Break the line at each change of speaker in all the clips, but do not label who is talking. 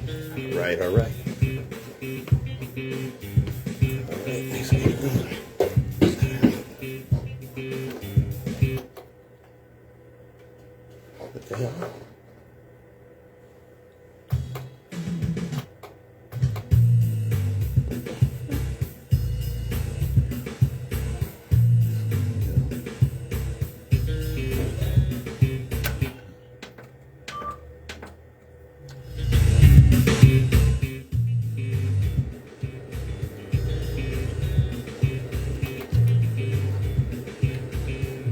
All right. All right, let's get it going. What the hell?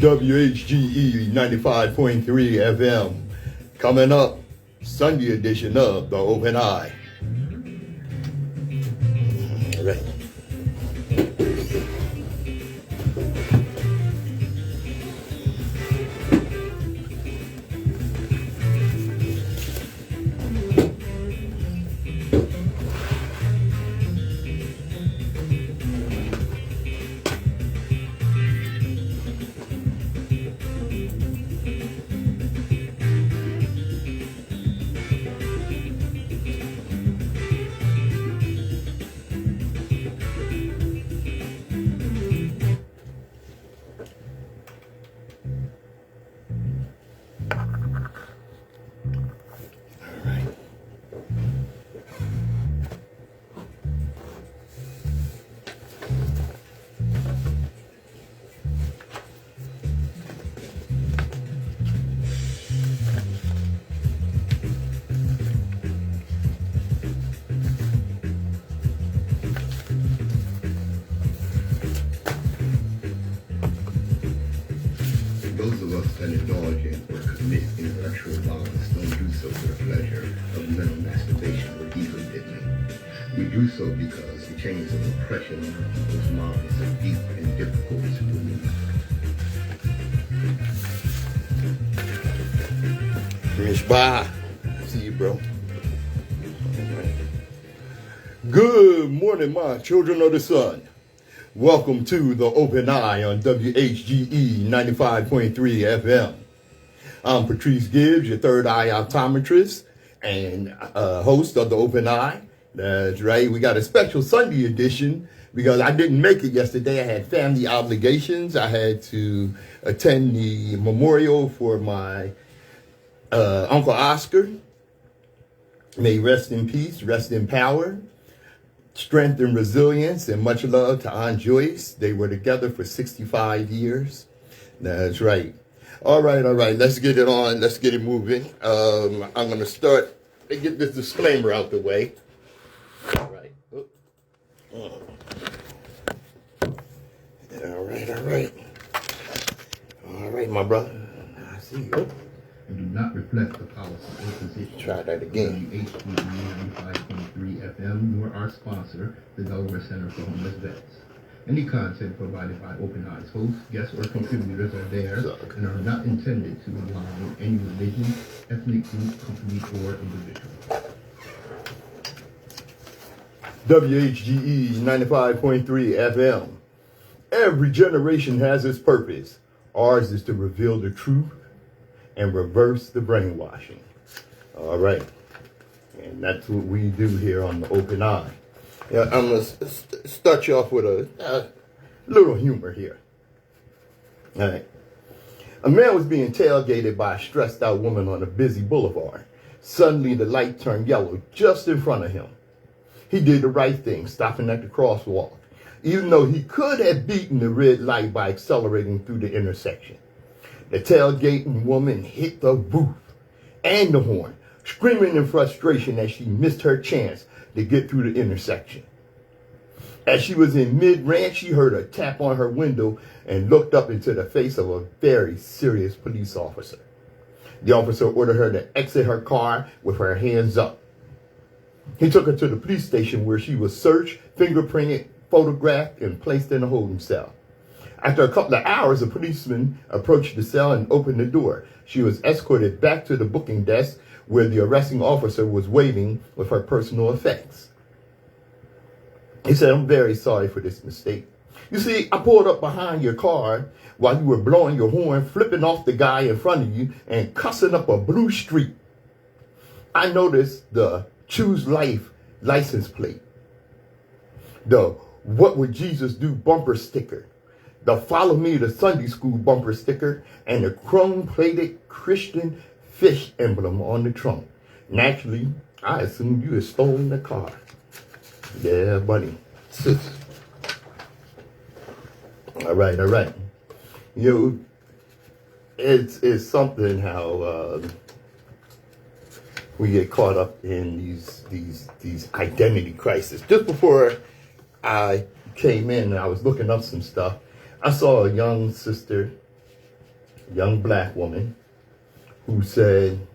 WHGE 95.3 FM. Coming up, Sunday edition of The Open Eye. All right.
Those of us that indulge in or commit intellectual violence don't do so for the pleasure of mental masturbation or ego diddling. We do so because the chains of oppression on people's minds are deep and difficult to remove.
Rich, bye. See you, bro. Good morning, my children of the sun. Welcome to The Open Eye on WHGE 95.3 FM. I'm Patrice Gibbs, your third eye optometrist and host of The Open Eye. That's right. We got a special Sunday edition because I didn't make it yesterday. I had family obligations. I had to attend the memorial for my Uncle Oscar. May he rest in peace, rest in power. Strength and resilience, and much love to Aunt Joyce. They were together for 65 years. That's right. All right. Let's get it on. Let's get it moving. I'm going to start. Let get this disclaimer out the way. All right. All right, my brother. I see you.
And do not reflect the policy or position.
Try that again.
WHGE 95.3 FM, nor our sponsor, the Delaware Center for Homeless Vets. Any content provided by Open Eyes hosts, guests, or contributors are theirs and are not intended to align any religion, ethnic group, company, or individual.
WHGE 95.3 FM. Every generation has its purpose. Ours is to reveal the truth and reverse the brainwashing. All right. And that's what we do here on The Open Eye. Yeah, I'm going to start you off with a little humor here. All right. A man was being tailgated by a stressed out woman on a busy boulevard. Suddenly, the light turned yellow just in front of him. He did the right thing, stopping at the crosswalk, even though he could have beaten the red light by accelerating through the intersection. The tailgating woman hit the roof and the horn, screaming in frustration as she missed her chance to get through the intersection. As she was in mid-rant, she heard a tap on her window and looked up into the face of a very serious police officer. The officer ordered her to exit her car with her hands up. He took her to the police station where she was searched, fingerprinted, photographed, and placed in a holding cell. After a couple of hours, a policeman approached the cell and opened the door. She was escorted back to the booking desk where the arresting officer was waiting with her personal effects. He said, "I'm very sorry for this mistake. You see, I pulled up behind your car while you were blowing your horn, flipping off the guy in front of you, and cussing up a blue streak. I noticed the Choose Life license plate, the What Would Jesus Do bumper sticker, the Follow Me to Sunday School bumper sticker, and the chrome-plated Christian fish emblem on the trunk. Naturally, I assumed you had stolen the car. Yeah, buddy. Sis. All right. You know, it's something how we get caught up in these identity crises. Just before I came in and I was looking up some stuff, I saw a young sister, young black woman, who said,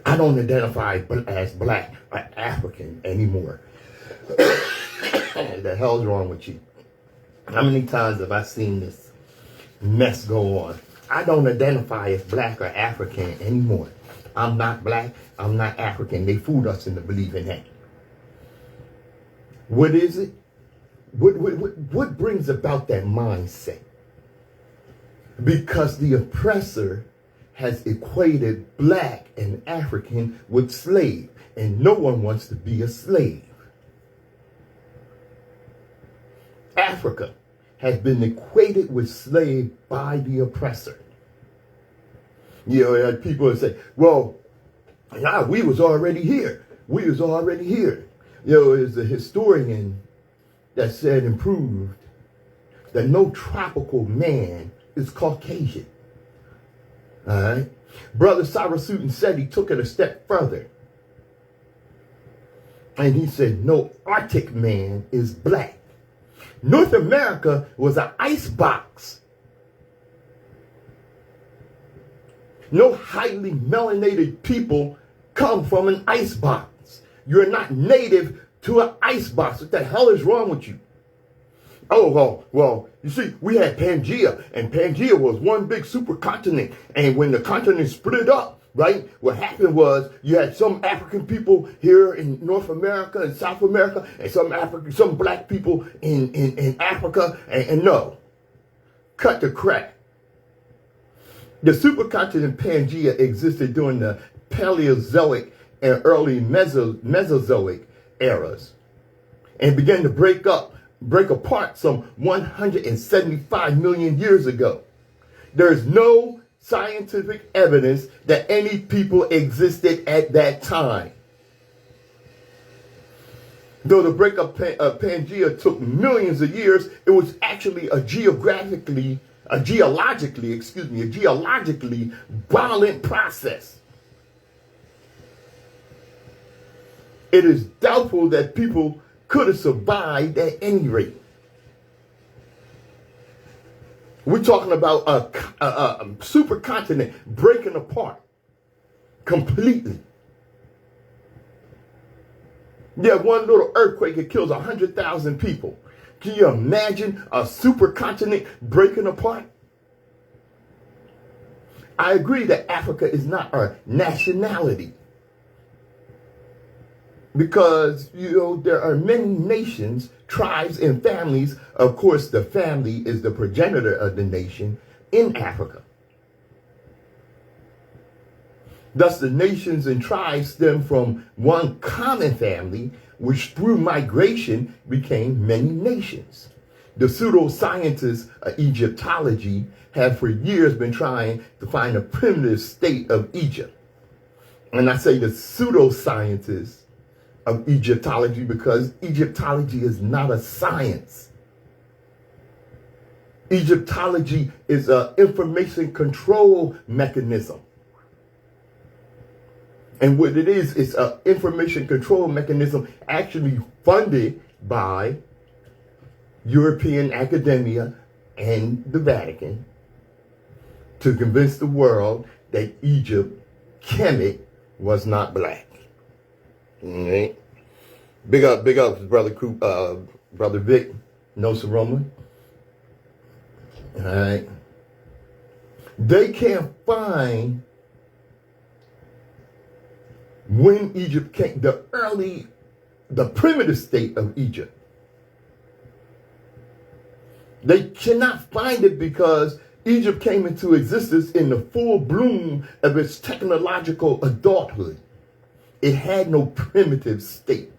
I don't identify as black or African anymore. The hell's wrong with you? How many times have I seen this mess go on? I don't identify as black or African anymore. I'm not black. I'm not African. They fooled us into believing that. What is it? What brings about that mindset? Because the oppressor has equated black and African with slave, and no one wants to be a slave. Africa has been equated with slave by the oppressor. You know, people say, well, we was already here. We was already here. You know, there's a historian that said and proved that no tropical man is Caucasian. All right? Brother Sarasutin said he took it a step further. And he said, no Arctic man is black. North America was an ice box. No highly melanated people come from an ice box. You're not native to an ice box. What the hell is wrong with you? Oh, well, you see, we had Pangea, and Pangea was one big supercontinent. And when the continent split up, right, what happened was you had some African people here in North America and South America, and some black people in Africa, and no, cut the crap. The supercontinent Pangea existed during the Paleozoic and early Mesozoic eras, and began to break apart some 175 million years ago. There is no scientific evidence that any people existed at that time. Though the breakup of Pangea took millions of years, it was actually a geologically violent process. It is doubtful that people could have survived at any rate. We're talking about a supercontinent breaking apart completely. Yeah, one little earthquake, it kills 100,000 people. Can you imagine a supercontinent breaking apart? I agree that Africa is not a nationality. Because, you know, there are many nations, tribes, and families. Of course, the family is the progenitor of the nation in Africa. Thus, the nations and tribes stem from one common family, which through migration became many nations. The pseudoscientists of Egyptology have for years been trying to find a primitive state of Egypt. And I say the pseudoscientists of Egyptology because Egyptology is not a science. Egyptology is an information control mechanism. And what it is, it's an information control mechanism actually funded by European academia and the Vatican to convince the world that Egypt, Kemet, was not black. All right. Big up, brother Vic, Nsoromma. All right. They can't find when Egypt came, the primitive state of Egypt. They cannot find it because Egypt came into existence in the full bloom of its technological adulthood. It had no primitive state.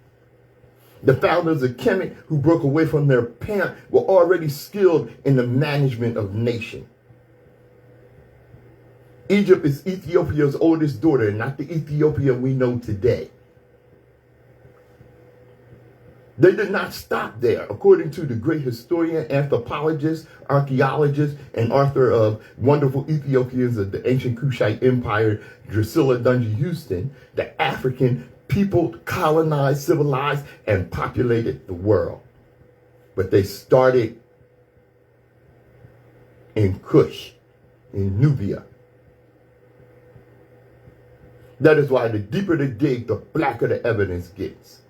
The founders of Kemet, who broke away from their parent, were already skilled in the management of nation. Egypt is Ethiopia's oldest daughter, not the Ethiopia we know today. They did not stop there. According to the great historian, anthropologist, archaeologist, and author of Wonderful Ethiopians of the Ancient Kushite Empire, Drusilla Dungy Houston, the African people colonized, civilized, and populated the world. But they started in Kush, in Nubia. That is why the deeper the dig, the blacker the evidence gets.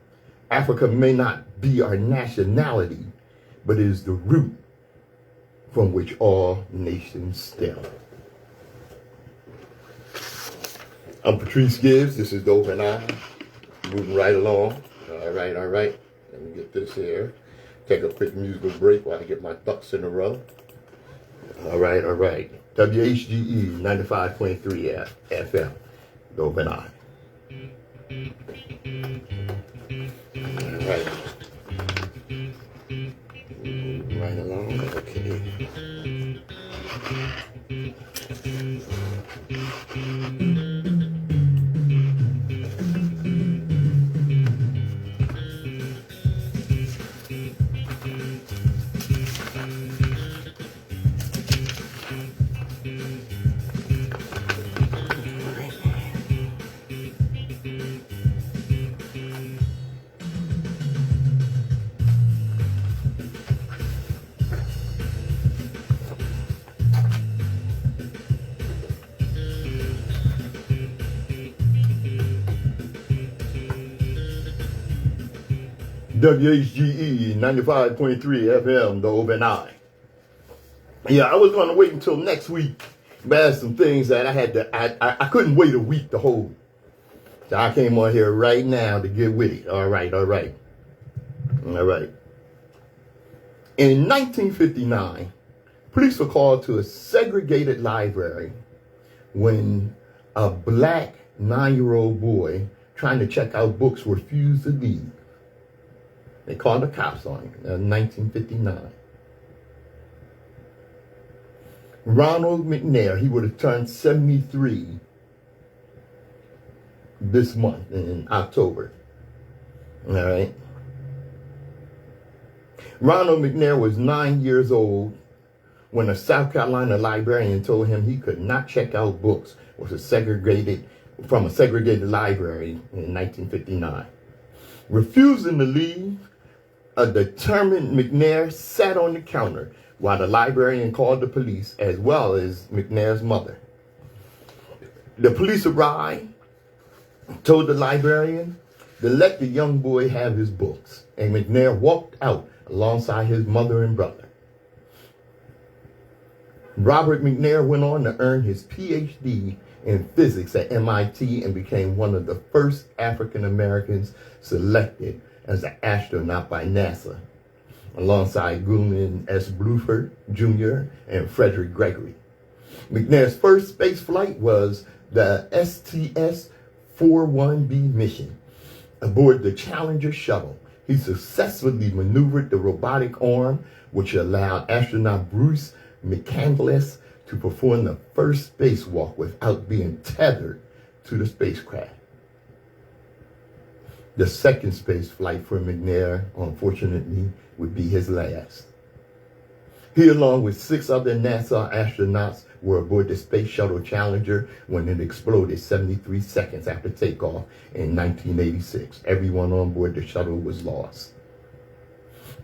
Africa may not be our nationality, but it is the root from which all nations stem. I'm Patrice Gibbs. This is the Open Eye. Moving right along. All right. Let me get this here. Take a quick musical break while I get my ducks in a row. All right. WHGE 95.3 FM. The Open Eye. All right. Moving right along. Okay. WHGE 95.3 FM, the Open Eye. Yeah, I was going to wait until next week, but I had some things that I had to, I couldn't wait a week to hold. So I came on here right now to get with it. All right. In 1959, police were called to a segregated library when a black 9-year-old boy trying to check out books refused to leave. They called the cops on him in 1959. Ronald McNair, he would have turned 73 this month in October. All right. Ronald McNair was 9 years old when a South Carolina librarian told him he could not check out books from a segregated library in 1959. Refusing to leave, a determined McNair sat on the counter while the librarian called the police, as well as McNair's mother. The police arrived, told the librarian to let the young boy have his books, and McNair walked out alongside his mother and brother. Robert McNair went on to earn his PhD in physics at MIT and became one of the first African Americans selected as an astronaut by NASA, aliside Goulden S. Bluford Jr. and Frederick Gregory. McNair's first space flight was the STS-41B mission. Aboard the Challenger shuttle, he successfully maneuvered the robotic arm, which allowed astronaut Bruce McCandless to perform the first spacewalk without being tethered to the spacecraft. The second space flight for McNair, unfortunately, would be his last. He, along with 6 other NASA astronauts, were aboard the Space Shuttle Challenger when it exploded 73 seconds after takeoff in 1986. Everyone on board the shuttle was lost.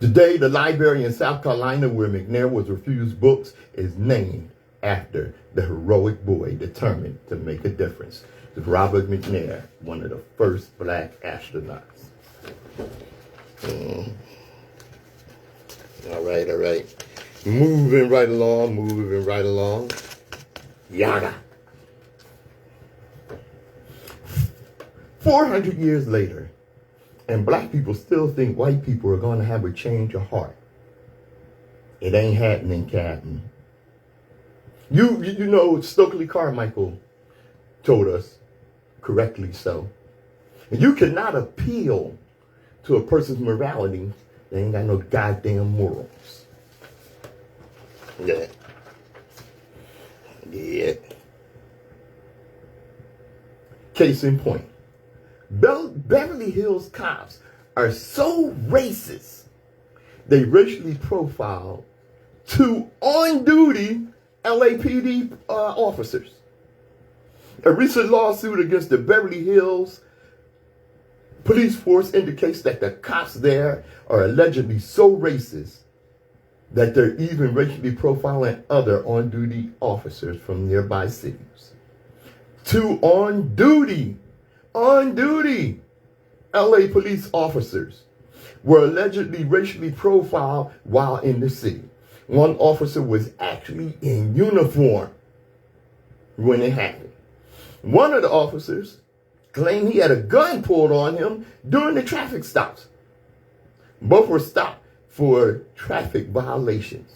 Today, the library in South Carolina where McNair was refused books is named after the heroic boy determined to make a difference. Robert McNair, one of the first black astronauts. All right. Moving right along. Yaga. 400 years later, and black people still think white people are going to have a change of heart. It ain't happening, Captain. You know, Stokely Carmichael told us, correctly so, You cannot appeal to a person's morality. They ain't got no goddamn morals. Yeah. Yeah. Case in point. Beverly Hills cops are so racist, they racially profiled 2 on-duty LAPD officers. A recent lawsuit against the Beverly Hills police force indicates that the cops there are allegedly so racist that they're even racially profiling other on-duty officers from nearby cities. 2 on-duty LA police officers were allegedly racially profiled while in the city. One officer was actually in uniform when it happened. One of the officers claimed he had a gun pulled on him during the traffic stops. Both were stopped for traffic violations.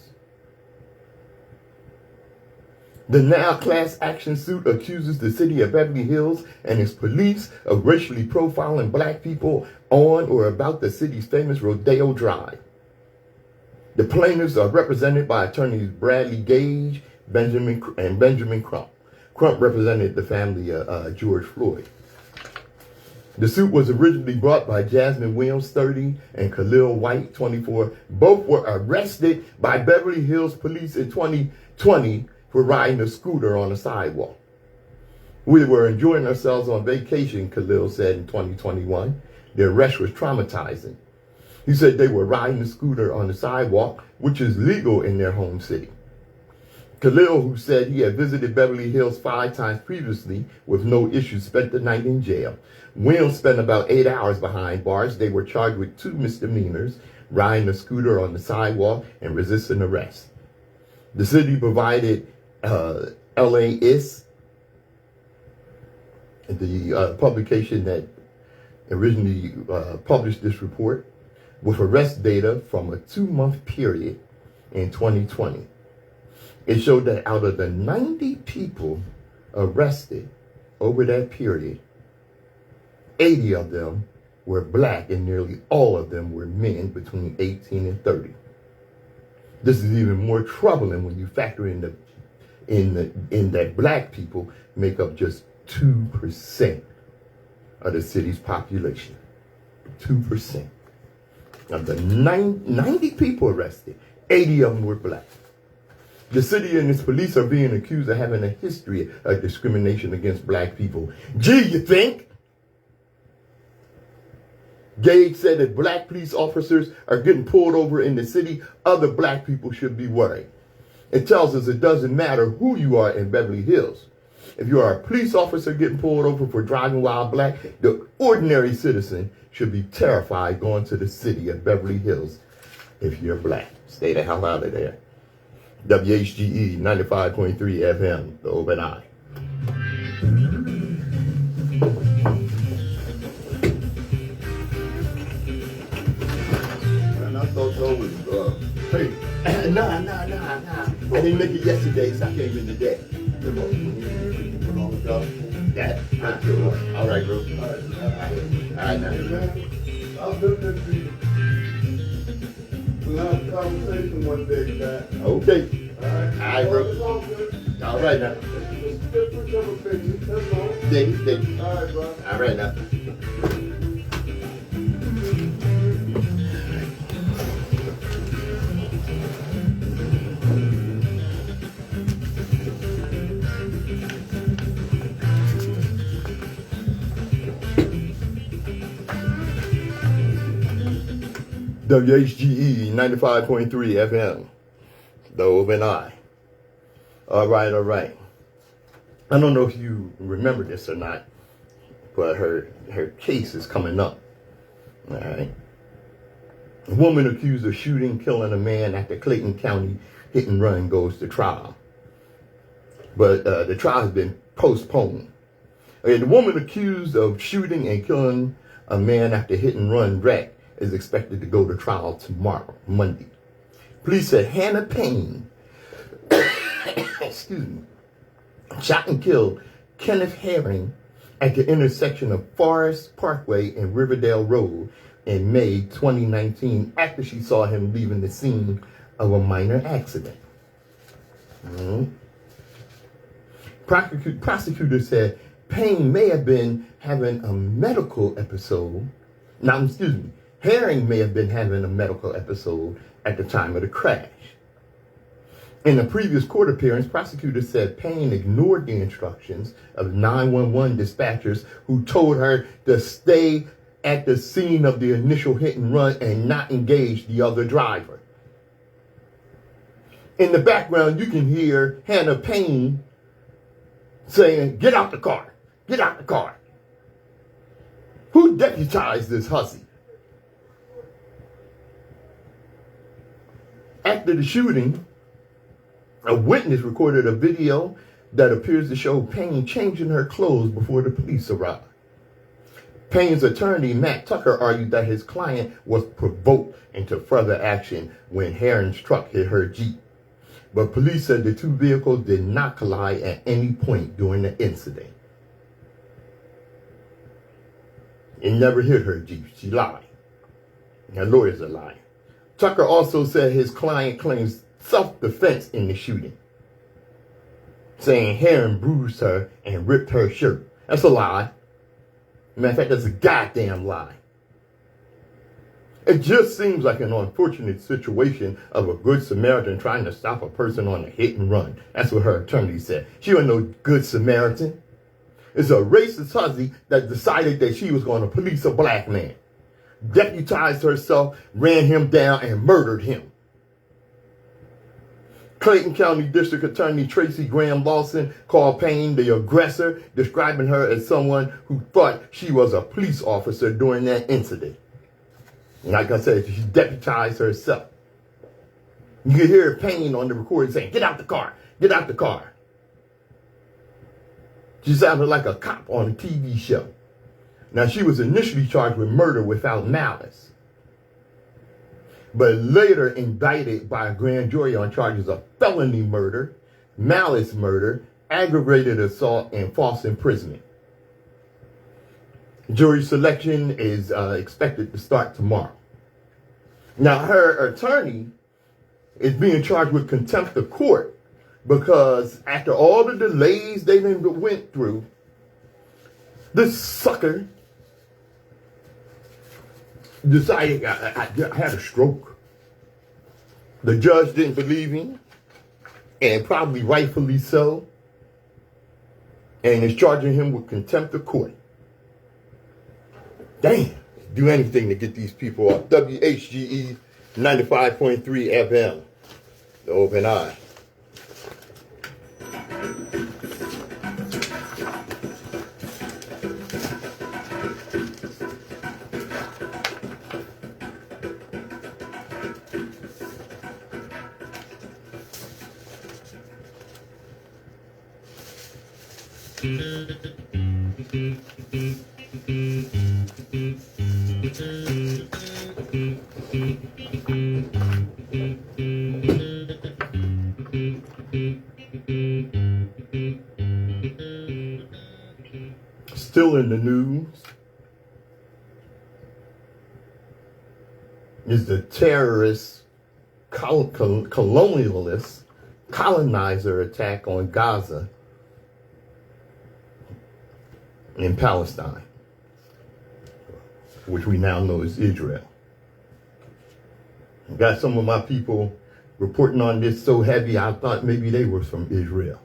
The now class action suit accuses the city of Beverly Hills and its police of racially profiling black people on or about the city's famous Rodeo Drive. The plaintiffs are represented by attorneys Bradley Gage, Benjamin Crump. Crump represented the family of George Floyd. The suit was originally brought by Jasmine Williams, 30, and Khalil White, 24. Both were arrested by Beverly Hills police in 2020 for riding a scooter on a sidewalk. We were enjoying ourselves on vacation, Khalil said in 2021. The arrest was traumatizing. He said they were riding a scooter on the sidewalk, which is legal in their home city. Khalil, who said he had visited Beverly Hills 5 times previously with no issues, spent the night in jail. Williams spent about 8 hours behind bars. They were charged with 2 misdemeanors, riding a scooter on the sidewalk and resisting arrest. The city provided LAIS, the publication that originally published this report, with arrest data from a 2-month period in 2020. It showed that out of the 90 people arrested over that period, 80 of them were black and nearly all of them were men between 18 and 30. This is even more troubling when you factor in that black people make up just 2% of the city's population. 2%. Of the 90 people arrested, 80 of them were black. The city and its police are being accused of having a history of discrimination against black people. Gee, you think? Gage said that black police officers are getting pulled over in the city. Other black people should be worried. It tells us it doesn't matter who you are in Beverly Hills. If you are a police officer getting pulled over for driving while black, the ordinary citizen should be terrified going to the city of Beverly Hills if you're black. Stay the hell out of there. WHGE 95.3 FM, the Open Eye. And I thought so was, hey, nah. I didn't make it yesterday, so I came in today. Yeah, that's good one. All right, bro. All right, now.
I was looking at you. We'll have a conversation one day, Pat.
Okay.
All right.
All right, bro.
It's all good.
All right, now.
It's a difference of opinion. That's all.
Thank you.
All right, bro.
All right, now. WHGE 95.3 FM, the Open Eye. All right. I don't know if you remember this or not, but her case is coming up. All right. A woman accused of shooting, killing a man at the Clayton County hit and run goes to trial. But the trial has been postponed. Okay, the woman accused of shooting and killing a man after hit and run wreck is expected to go to trial tomorrow, Monday. Police said Hannah Payne, excuse me, shot and killed Kenneth Herring at the intersection of Forest Parkway and Riverdale Road in May 2019 after she saw him leaving the scene of a minor accident. Prosecutor said Payne may have been having a medical episode. Herring may have been having a medical episode at the time of the crash. In a previous court appearance, prosecutors said Payne ignored the instructions of 911 dispatchers who told her to stay at the scene of the initial hit and run and not engage the other driver. In the background, you can hear Hannah Payne saying, "Get out the car, get out the car." Who deputized this hussy? After the shooting, a witness recorded a video that appears to show Payne changing her clothes before the police arrived. Payne's attorney, Matt Tucker, argued that his client was provoked into further action when Herring's truck hit her Jeep. But police said the two vehicles did not collide at any point during the incident. It never hit her Jeep. She lied. Her lawyers are lying. Tucker also said his client claims self-defense in the shooting, saying Herring bruised her and ripped her shirt. That's a lie. Matter of fact, that's a goddamn lie. It just seems like an unfortunate situation of a good Samaritan trying to stop a person on a hit and run. That's what her attorney said. She wasn't no good Samaritan. It's a racist hussy that decided that she was going to police a black man, deputized herself, ran him down, and murdered him. Clayton County District Attorney Tracy Graham Lawson called Payne the aggressor, describing her as someone who thought she was a police officer during that incident. And like I said, she deputized herself. You could hear Payne on the recording saying, "Get out the car, get out the car." She sounded like a cop on a TV show. Now, she was initially charged with murder without malice, but later indicted by a grand jury on charges of felony murder, malice murder, aggravated assault, and false imprisonment. Jury selection is expected to start tomorrow. Now, her attorney is being charged with contempt of court because after all the delays they went through, this sucker decided I had a stroke. The judge didn't believe him, and probably rightfully so, and is charging him with contempt of court. Damn, do anything to get these people off. WHGE 95.3 FM, the Open Eye. Still in the news is the terrorist colonialist colonizer attack on Gaza in Palestine, which we now know is Israel. I got some of my people reporting on this so heavy I thought maybe they were from Israel.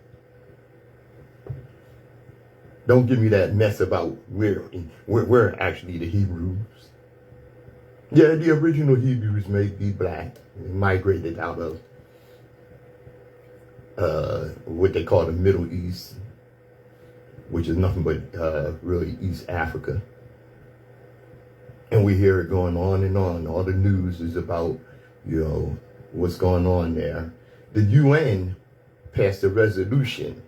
Don't give me that mess about we're actually the Hebrews. Yeah, the original Hebrews may be black. They migrated out of what they call the Middle East, which is nothing but really East Africa. And we hear it going on and on. All the news is about, what's going on there. The UN passed a resolution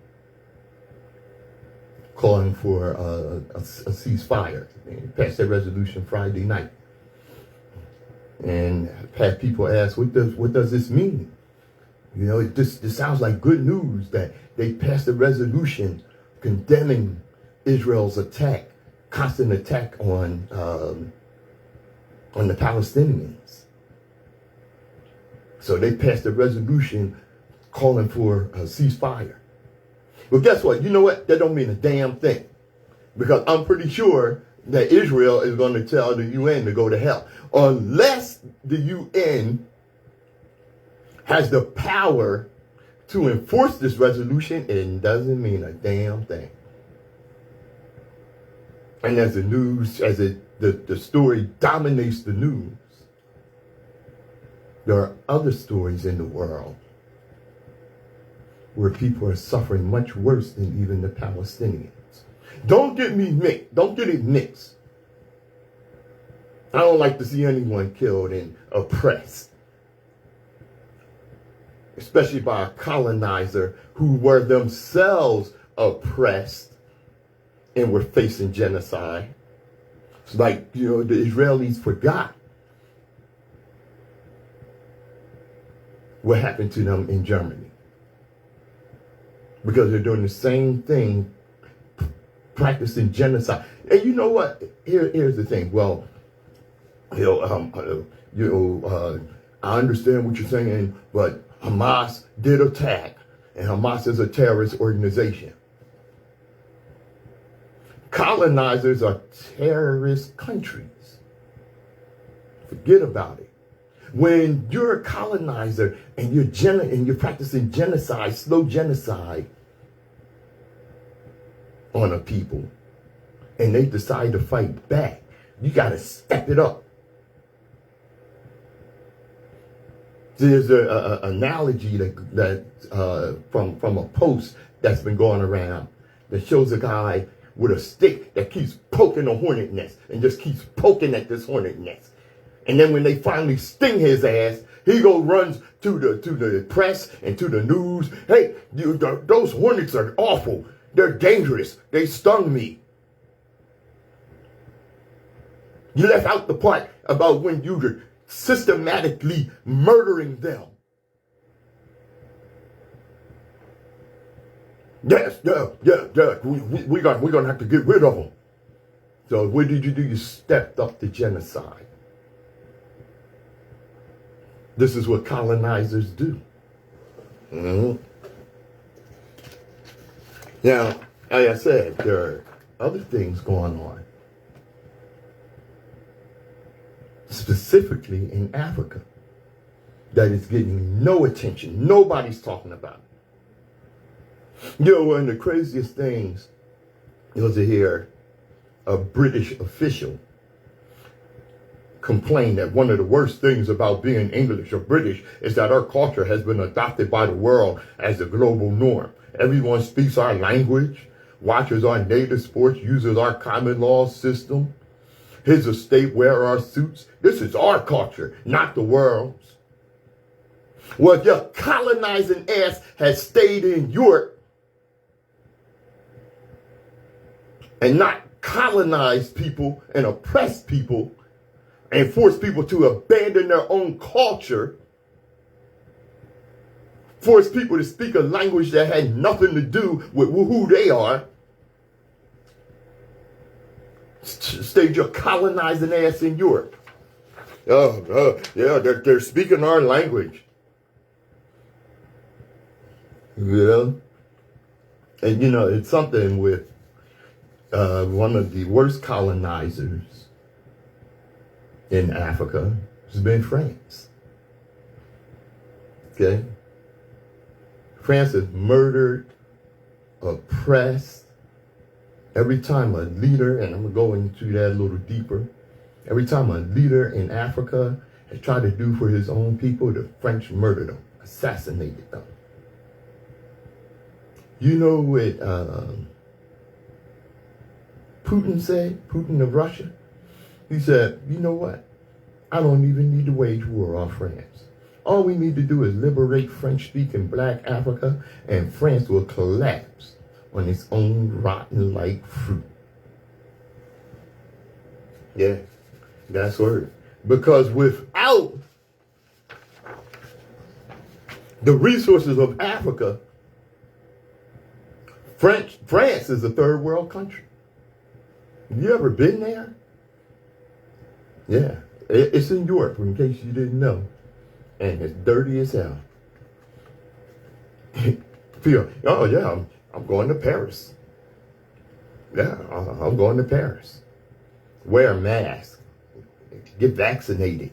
calling for a ceasefire. They passed that resolution Friday night. And had people ask, what does this mean? It sounds like good news that they passed a resolution condemning Israel's constant attack on the Palestinians. So they passed a resolution calling for a ceasefire. Well, guess what? You know what? That don't mean a damn thing. Because I'm pretty sure that Israel is going to tell the UN to go to hell. Unless the UN has the power to enforce this resolution, it doesn't mean a damn thing. And as the news, the story dominates the news, there are other stories in the world where people are suffering much worse than even the Palestinians. Don't get it mixed. I don't like to see anyone killed and oppressed, especially by a colonizer who were themselves oppressed and were facing genocide. It's like, the Israelis forgot what happened to them in Germany, because they're doing the same thing, practicing genocide. And you know what? Here's the thing. Well, I understand what you're saying, but Hamas did attack, and Hamas is a terrorist organization. Colonizers are terrorist countries. Forget about it. When you're a colonizer and you're practicing genocide, slow genocide on a people, and they decide to fight back, you got to step it up. There's an analogy that from a post that's been going around that shows a guy with a stick that keeps poking a hornet nest and just keeps poking at this hornet nest. And then when they finally sting his ass, he runs to the press and to the news. Hey, those hornets are awful. They're dangerous. They stung me. You left out the part about when you were systematically murdering them. Yes, yeah. We're gonna have to get rid of them. So what did you do? You stepped up to genocide. This is what colonizers do. Mm-hmm. Now, like I said, there are other things going on, specifically in Africa, that is getting no attention. Nobody's talking about it. One of the craziest things was to hear a British official complain that one of the worst things about being English or British is that our culture has been adopted by the world as a global norm. Everyone speaks our language, watches our native sports, uses our common law system. His estate wear our suits. This is our culture, not the world's. Well, if your colonizing ass has stayed in Europe and not colonized people and oppressed people and forced people to abandon their own culture, forced people to speak a language that had nothing to do with who they are, stayed your colonizing ass in Europe. Yeah, they're speaking our language. Yeah. And it's something with one of the worst colonizers in Africa has been France. Okay? France has murdered, oppressed. Every time a leader, and I'm going to go into that a little deeper, every time a leader in Africa has tried to do for his own people, the French murdered them, assassinated them. You know what Putin said, Putin of Russia? He said, you know what? I don't even need to wage war on France. All we need to do is liberate French-speaking black Africa, and France will collapse on its own rotten like fruit. Yeah, that's word. Because without the resources of Africa, France is a third world country. You ever been there? Yeah. It's in Europe, in case you didn't know. And it's dirty as hell. Oh yeah, I'm going to Paris. Yeah, I'm going to Paris. Wear a mask. Get vaccinated.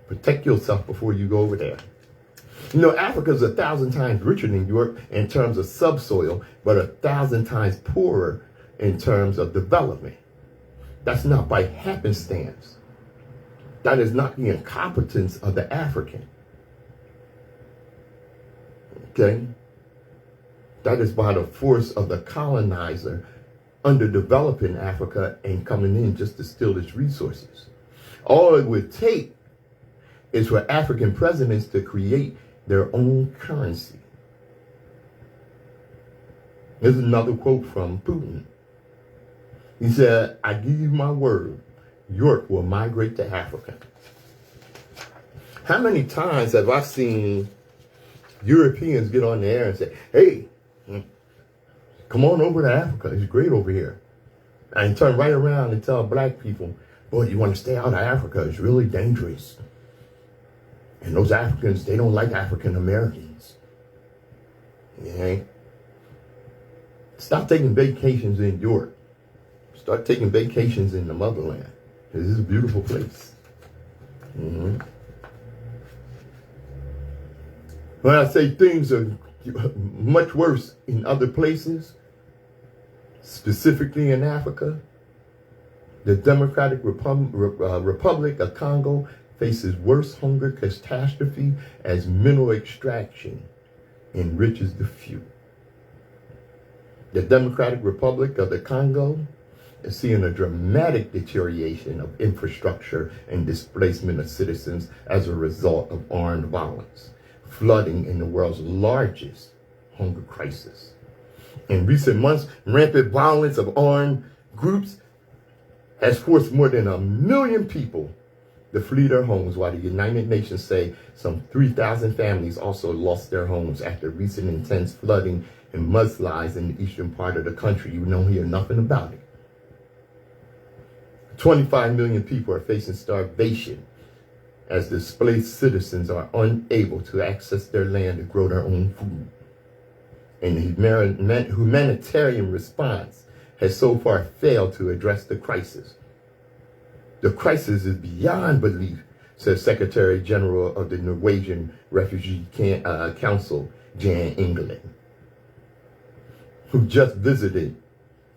Protect yourself before you go over there. You know, Africa is 1,000 times richer than Europe in terms of subsoil, but 1,000 times poorer in terms of development. That's not by happenstance. That is not the incompetence of the African. Okay? That is by the force of the colonizer underdeveloping Africa and coming in just to steal its resources. All it would take is for African presidents to create their own currency. Here's another quote from Putin. He said, "I give you my word, Europe will migrate to Africa." How many times have I seen Europeans get on the air and say, "Hey, come on over to Africa. It's great over here." And turn right around and tell black people, "Boy, you want to stay out of Africa. It's really dangerous. And those Africans, they don't like African Americans." Okay? Stop taking vacations in Europe. Start taking vacations in the motherland. This is a beautiful place. Mm-hmm. When I say things are much worse in other places, specifically in Africa, the Democratic Republic of Congo faces worse hunger catastrophe as mineral extraction enriches the few. The Democratic Republic of the Congo is seeing a dramatic deterioration of infrastructure and displacement of citizens as a result of armed violence, flooding in the world's largest hunger crisis. In recent months, rampant violence of armed groups has forced more than 1 million people to flee their homes, while the United Nations say some 3,000 families also lost their homes after recent intense flooding and mudslides in the eastern part of the country. You don't hear nothing about it. 25 million people are facing starvation as displaced citizens are unable to access their land to grow their own food. And the humanitarian response has so far failed to address the crisis. The crisis is beyond belief, says Secretary General of the Norwegian Refugee Council, Jan England, who just visited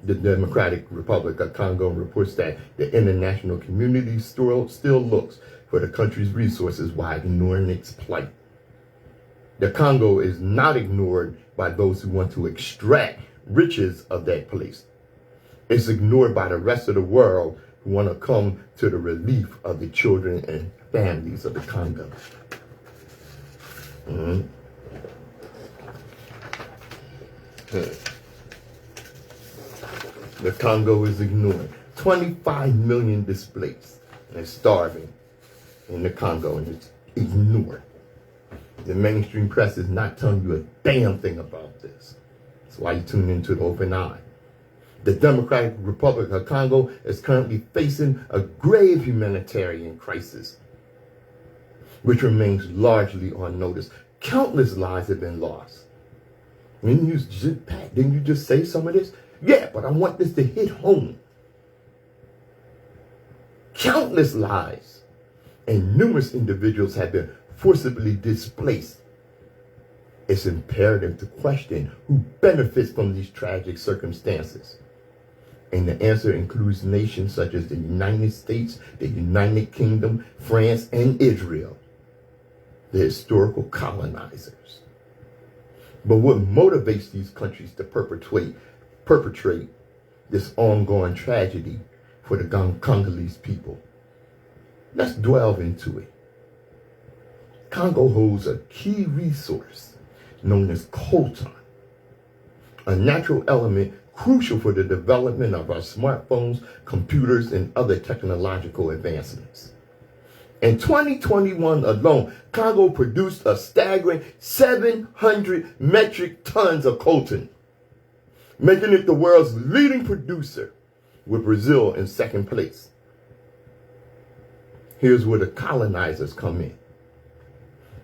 the Democratic Republic of Congo and reports that the international community still looks for the country's resources while ignoring its plight. The Congo is not ignored by those who want to extract riches of that place. It's ignored by the rest of the world who want to come to the relief of the children and families of the Congo. Mm-hmm. The Congo is ignored. 25 million displaced and starving in the Congo, and it's ignored. The mainstream press is not telling you a damn thing about this. That's why you tune into the Open Eye. The Democratic Republic of Congo is currently facing a grave humanitarian crisis, which remains largely unnoticed. Countless lives have been lost. Didn't you just say some of this? Yeah, but I want this to hit home. Countless lives and numerous individuals have been forcibly displaced. It's imperative to question who benefits from these tragic circumstances. And the answer includes nations such as the United States, the United Kingdom, France, and Israel, the historical colonizers. But what motivates these countries to perpetrate this ongoing tragedy for the Congolese people? Let's delve into it. Congo holds a key resource known as coltan, a natural element crucial for the development of our smartphones, computers, and other technological advancements. In 2021 alone, Congo produced a staggering 700 metric tons of coltan. making it the world's leading producer, with Brazil in second place. Here's where the colonizers come in.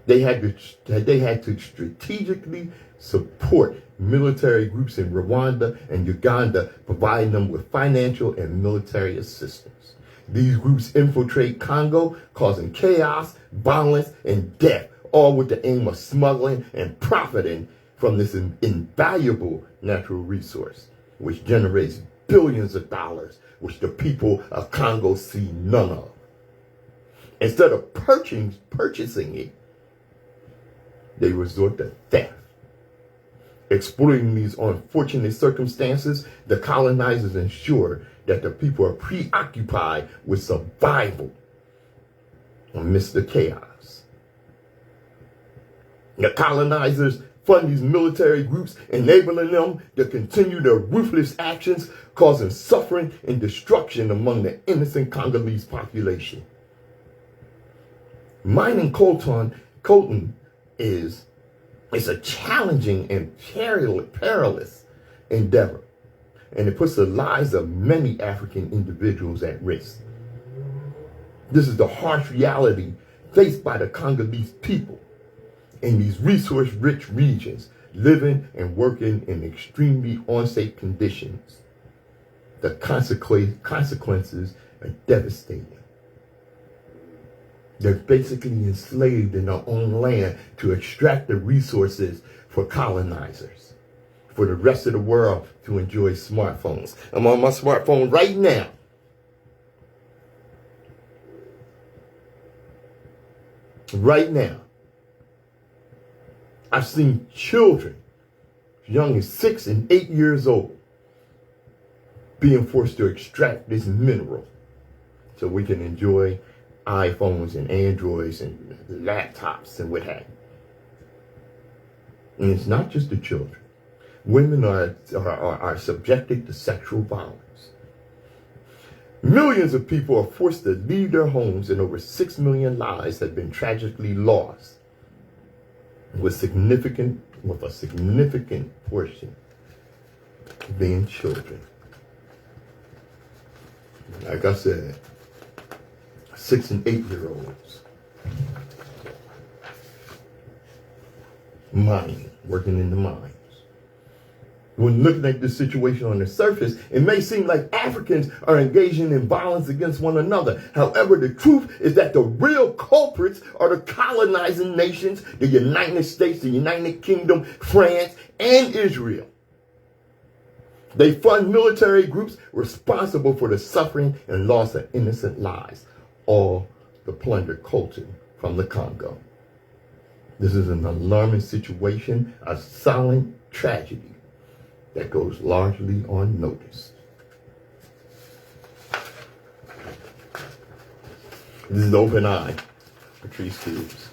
They had to strategically support military groups in Rwanda and Uganda, providing them with financial and military assistance. These groups infiltrate Congo, causing chaos, violence, and death, all with the aim of smuggling and profiting from this invaluable natural resource, which generates billions of dollars, which the people of Congo see none of. Instead of purchasing it, they resort to theft. Exploiting these unfortunate circumstances, the colonizers ensure that the people are preoccupied with survival amidst the chaos. The colonizers fund these military groups, enabling them to continue their ruthless actions, causing suffering and destruction among the innocent Congolese population. Mining coltan is a challenging and perilous endeavor, and it puts the lives of many African individuals at risk. This is the harsh reality faced by the Congolese people in these resource-rich regions, living and working in extremely unsafe conditions. The consequences are devastating. They're basically enslaved in their own land to extract the resources for colonizers, for the rest of the world to enjoy smartphones. I'm on my smartphone right now. Right now. I've seen children as young as 6 and 8 years old being forced to extract this mineral so we can enjoy iPhones and Androids and laptops and what have you. And it's not just the children. Women are subjected to sexual violence. Millions of people are forced to leave their homes, and over 6 million lives have been tragically lost, with a significant portion being children. Like I said, 6 and 8 year olds. Mining, working in the mines. When looking at this situation on the surface, it may seem like Africans are engaging in violence against one another. However, the truth is that the real culprits are the colonizing nations, the United States, the United Kingdom, France, and Israel. They fund military groups responsible for the suffering and loss of innocent lives, all the plunder coltan from the Congo. This is an alarming situation, a silent tragedy that goes largely unnoticed. This is Open Eye, Patrice Gibbs.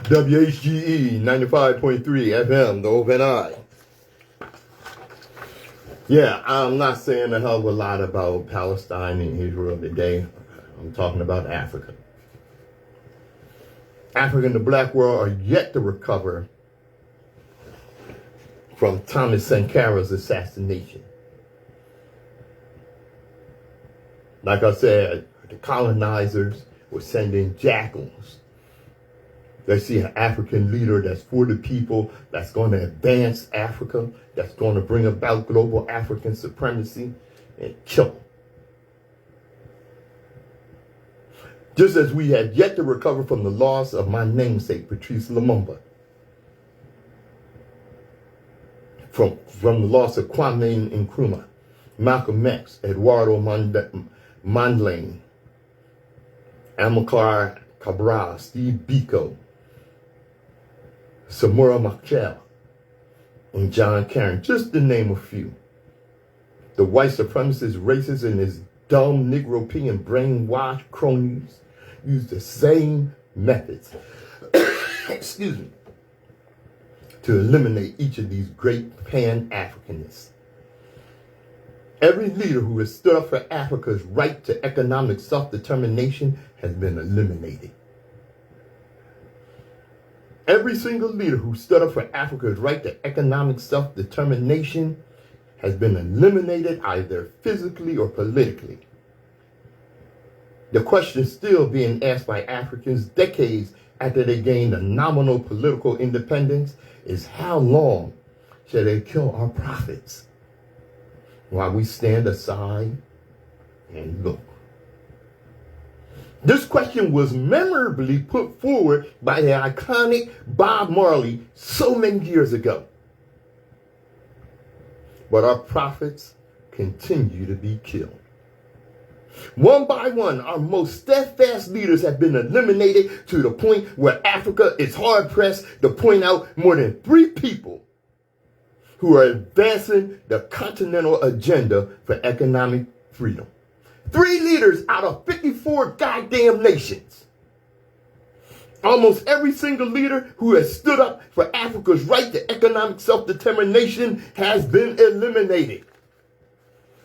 WHGE 95.3 FM, the Open Eye. Yeah, I'm not saying a hell of a lot about Palestine and Israel today. I'm talking about Africa. Africa and the black world are yet to recover from Thomas Sankara's assassination. Like I said, the colonizers were sending jackals. They see an African leader that's for the people, that's going to advance Africa, that's going to bring about global African supremacy, and kill them. Just as we have yet to recover from the loss of my namesake, Patrice Lumumba, from the loss of Kwame Nkrumah, Malcolm X, Eduardo Mondlane, Amilcar Cabral, Steve Biko, Samora Machel, and John Karen, just to name a few. The white supremacist, racist, and his dumb Negropean brainwashed cronies use the same methods, excuse me, to eliminate each of these great Pan-Africanists. Every leader who has stood up for Africa's right to economic self-determination has been eliminated. Every single leader who stood up for Africa's right to economic self-determination has been eliminated either physically or politically. The question still being asked by Africans decades after they gained a nominal political independence is how long shall they kill our prophets while we stand aside and look? This question was memorably put forward by the iconic Bob Marley so many years ago. But our prophets continue to be killed. One by one, our most steadfast leaders have been eliminated to the point where Africa is hard-pressed to point out more than 3 people who are advancing the continental agenda for economic freedom. 3 leaders out of 54 goddamn nations. Almost every single leader who has stood up for Africa's right to economic self-determination has been eliminated.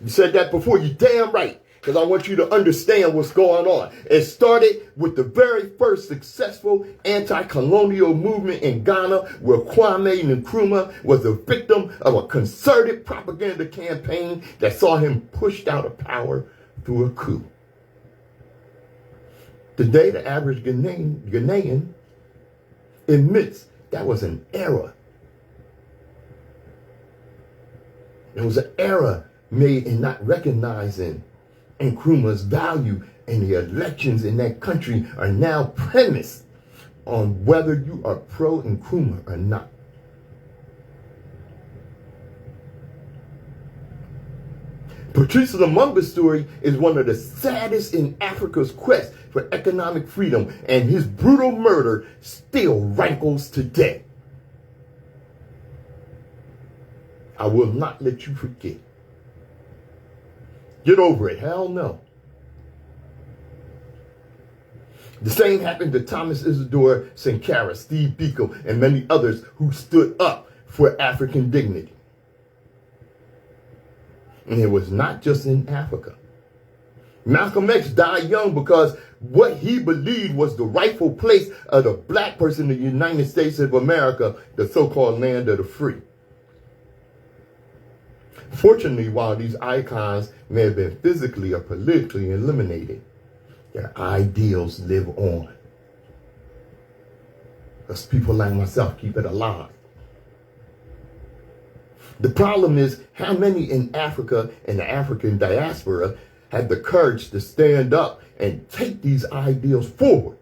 You said that before, you're damn right, because I want you to understand what's going on. It started with the very first successful anti-colonial movement in Ghana, where Kwame Nkrumah was a victim of a concerted propaganda campaign that saw him pushed out of power through a coup. Today, the average Ghanaian admits that was an error. It was an error made in not recognizing Nkrumah's value, and the elections in that country are now premised on whether you are pro-Nkrumah or not. Patrice Lumumba's story is one of the saddest in Africa's quest for economic freedom, and his brutal murder still rankles today. I will not let you forget. Get over it. Hell no. The same happened to Thomas Isidore Sankara, Steve Biko, and many others who stood up for African dignity. And it was not just in Africa. Malcolm X died young because what he believed was the rightful place of the black person in the United States of America, the so-called land of the free. Fortunately, while these icons may have been physically or politically eliminated, their ideals live on. Because people like myself keep it alive. The problem is how many in Africa and the African diaspora had the courage to stand up and take these ideals forward.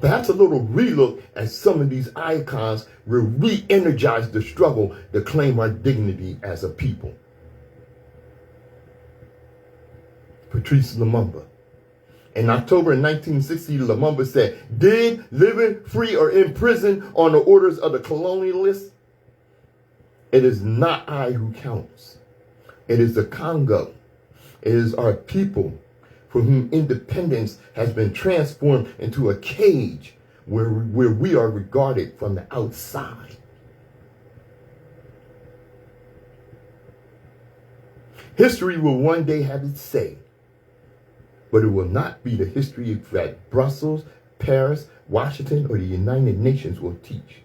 Perhaps a little relook at some of these icons will re-energize the struggle to claim our dignity as a people. Patrice Lumumba. In October 1960, Lumumba said, "Dead, living, free, or in prison on the orders of the colonialists, it is not I who counts. It is the Congo. It is our people for whom independence has been transformed into a cage where we are regarded from the outside." History will one day have its say, but it will not be the history that Brussels, Paris, Washington, or the United Nations will teach,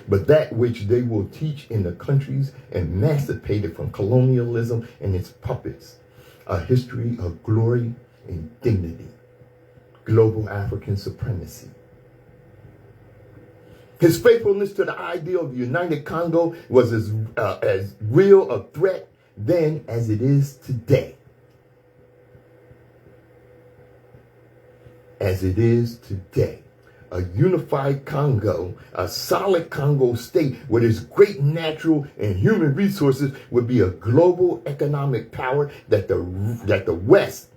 but that which they will teach in the countries emancipated from colonialism and its puppets, a history of glory and dignity, global African supremacy. His faithfulness to the ideal of the United Congo was as real a threat then as it is today. As it is today. A unified Congo, a solid Congo state with its great natural and human resources would be a global economic power that the West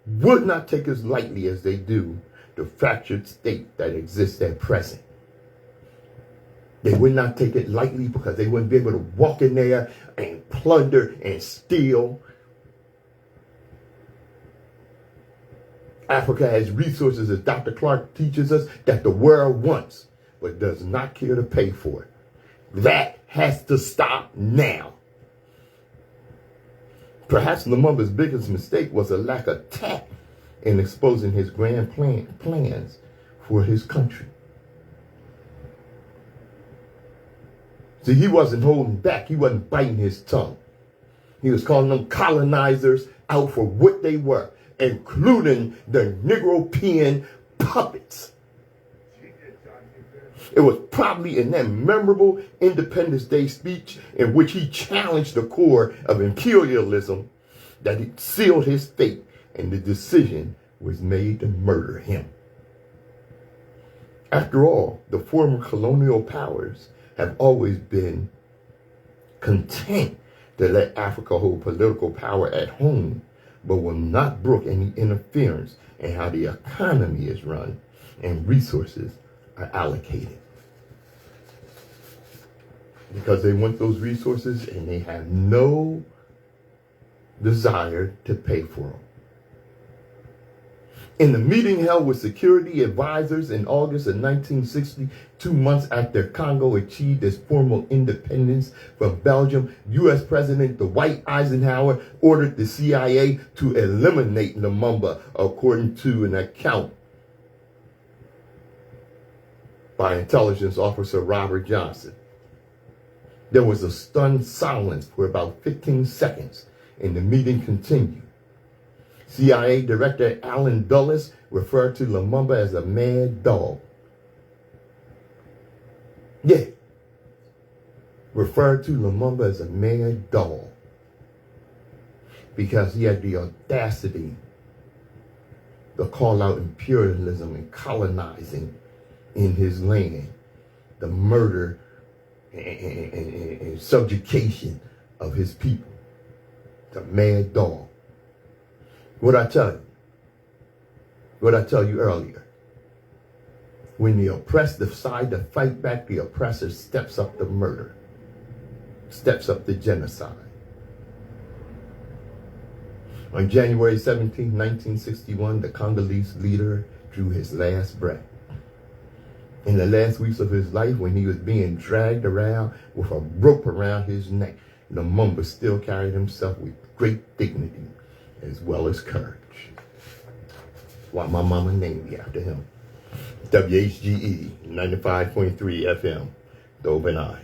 would not take as lightly as they do the fractured state that exists at present. They would not take it lightly because they wouldn't be able to walk in there and plunder and steal. Africa has resources, as Dr. Clark teaches us, that the world wants, but does not care to pay for it. That has to stop now. Perhaps Lumumba's biggest mistake was a lack of tact in exposing his grand plans for his country. See, he wasn't holding back. He wasn't biting his tongue. He was calling them colonizers out for what they were, including the Negropean puppets. It was probably in that memorable Independence Day speech in which he challenged the core of imperialism that it sealed his fate, and the decision was made to murder him. After all, the former colonial powers have always been content to let Africa hold political power at home, but will not brook any interference in how the economy is run and resources are allocated. Because they want those resources and they have no desire to pay for them. In the meeting held with security advisors in August of 1960, 2 months after Congo achieved its formal independence from Belgium, U.S. President Dwight Eisenhower ordered the CIA to eliminate Lumumba, according to an account by intelligence officer Robert Johnson. There was a stunned silence for about 15 seconds, and the meeting continued. CIA Director Allen Dulles referred to Lumumba as a mad dog. Yeah. Referred to Lumumba as a mad dog. Because he had the audacity to call out imperialism and colonizing in his land, the murder and subjugation of his people. The mad dog. What I tell you? What I tell you earlier? When the oppressed decide to fight back, the oppressor steps up the murder, steps up the genocide. On January 17, 1961, the Congolese leader drew his last breath. In the last weeks of his life, when he was being dragged around with a rope around his neck, Lumumba still carried himself with great dignity as well as courage. Why my mama named me after him. WHGE 95.3 FM, The Open Eye.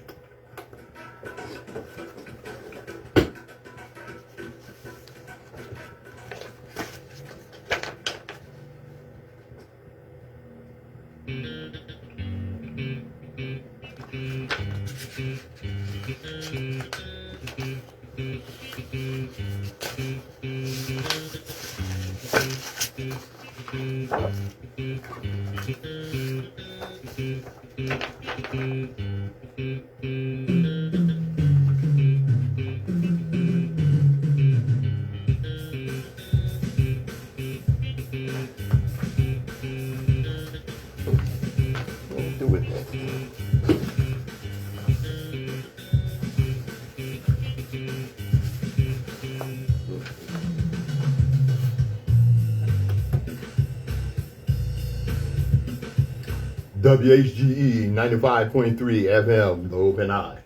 WHGE 95.3 FM, The Open Eye.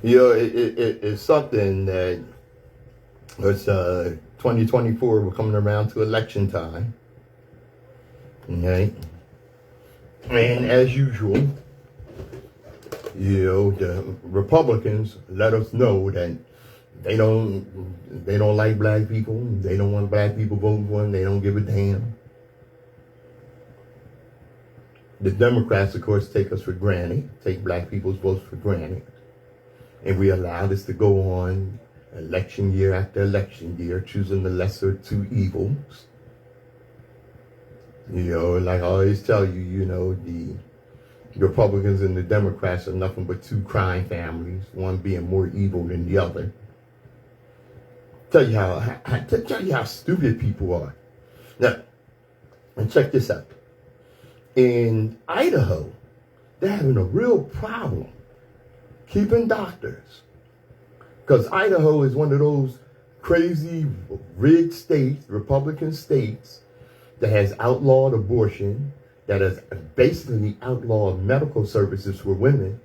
You know, it's something that it's 2024, we're coming around to election time. Okay? And as usual, you know, the Republicans let us know that they don't like black people. They don't want black people voting for them. They don't give a damn. The Democrats, of course, take us for granted, take black people's votes for granted. And we allow this to go on election year after election year, choosing the lesser of two evils. You know, like I always tell you, you know, the Republicans and the Democrats are nothing but two crime families, one being more evil than the other. Tell you how stupid people are. Now, and check this out. In Idaho, they're having a real problem keeping doctors. Because Idaho is one of those crazy, rigged states, Republican states, that has outlawed abortion, that has basically outlawed medical services for women,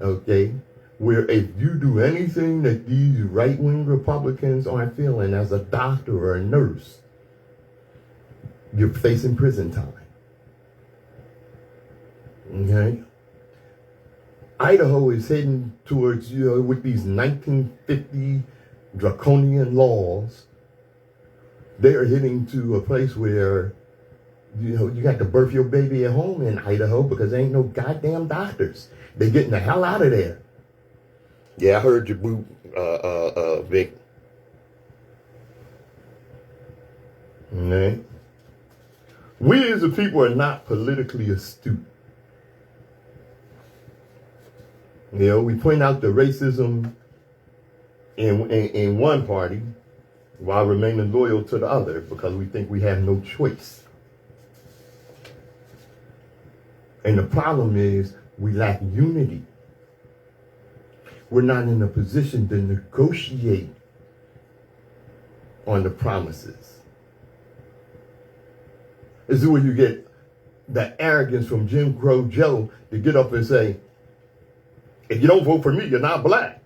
okay? Where if you do anything that these right-wing Republicans aren't feeling as a doctor or a nurse, you're facing prison time. Okay? Idaho is heading towards, with these 1950 draconian laws, they are heading to a place where, you got to birth your baby at home in Idaho because there ain't no goddamn doctors. They're getting the hell out of there. Yeah, I heard your boot, Vic. Okay. We as a people are not politically astute. We point out the racism in one party while remaining loyal to the other because we think we have no choice. And the problem is we lack unity. We're not in a position to negotiate on the promises. This is where you get the arrogance from Jim Crow Joe to get up and say, if you don't vote for me, you're not black.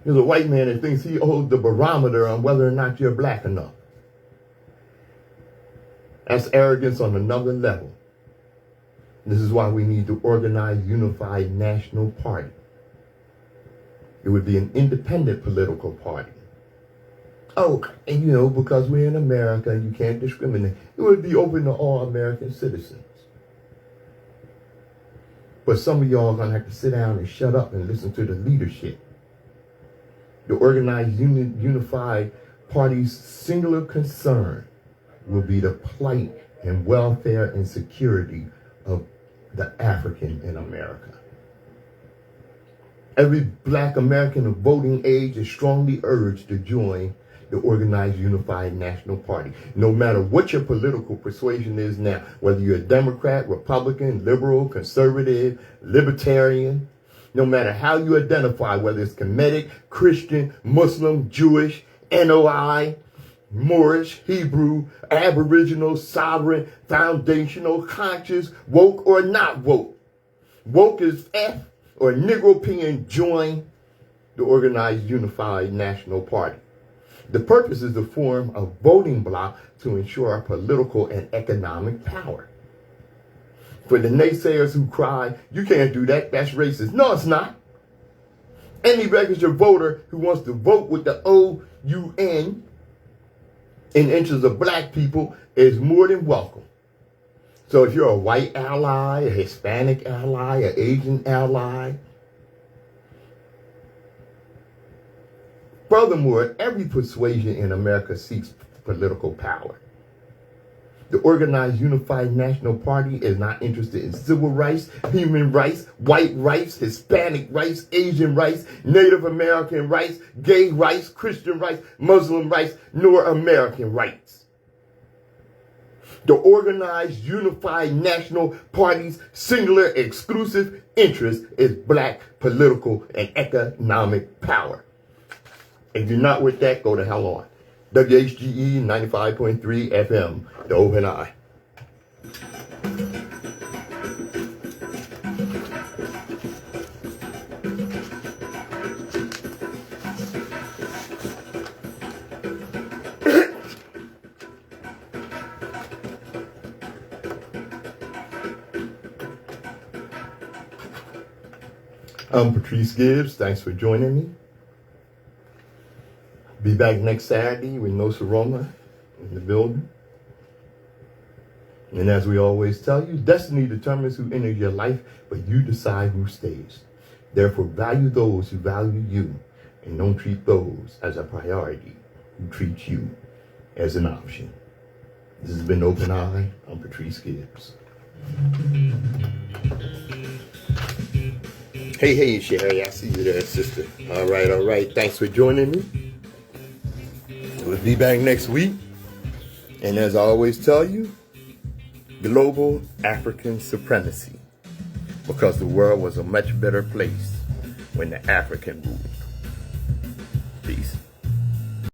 There's a white man that thinks he holds the barometer on whether or not you're black enough. That's arrogance on another level. This is why we need to organize unified national party. It would be an independent political party. Oh, and because we're in America and you can't discriminate, it would be open to all American citizens. But some of y'all are going to have to sit down and shut up and listen to the leadership. The organized unified party's singular concern will be the plight and welfare and security of the African in America. Every black American of voting age is strongly urged to join the organized unified national party. No matter what your political persuasion is now, whether you're a Democrat, Republican, liberal, conservative, libertarian, no matter how you identify, whether it's Kemetic, Christian, Muslim, Jewish, NOI, Moorish, Hebrew, Aboriginal, sovereign, foundational, conscious, woke or not woke. Woke is F or Negropean, join the organized unified national party. The purpose is to form a voting bloc to ensure our political and economic power. For the naysayers who cry, you can't do that, that's racist. No, it's not. Any registered voter who wants to vote with the OUN in interest of black people is more than welcome. So if you're a white ally, a Hispanic ally, an Asian ally, furthermore, every persuasion in America seeks political power. The organized unified national party is not interested in civil rights, human rights, white rights, Hispanic rights, Asian rights, Native American rights, gay rights, Christian rights, Muslim rights, nor American rights. The organized unified national party's singular exclusive interest is black political and economic power. If you're not with that, go to hell on. WHGE 95.3 FM, the Open Eye. I'm Patrice Gibbs. Thanks for joining me. Be back next Saturday with Nsoromma in the building. And as we always tell you, destiny determines who enters your life, but you decide who stays. Therefore, value those who value you, and don't treat those as a priority who treat you as an option. This has been Open Eye. I'm Patrice Gibbs. Hey, Sherry, I see you there, sister. All right. Thanks for joining me. We'll be back next week. And as I always tell you, Global African supremacy, because the world was a much better place when the African ruled.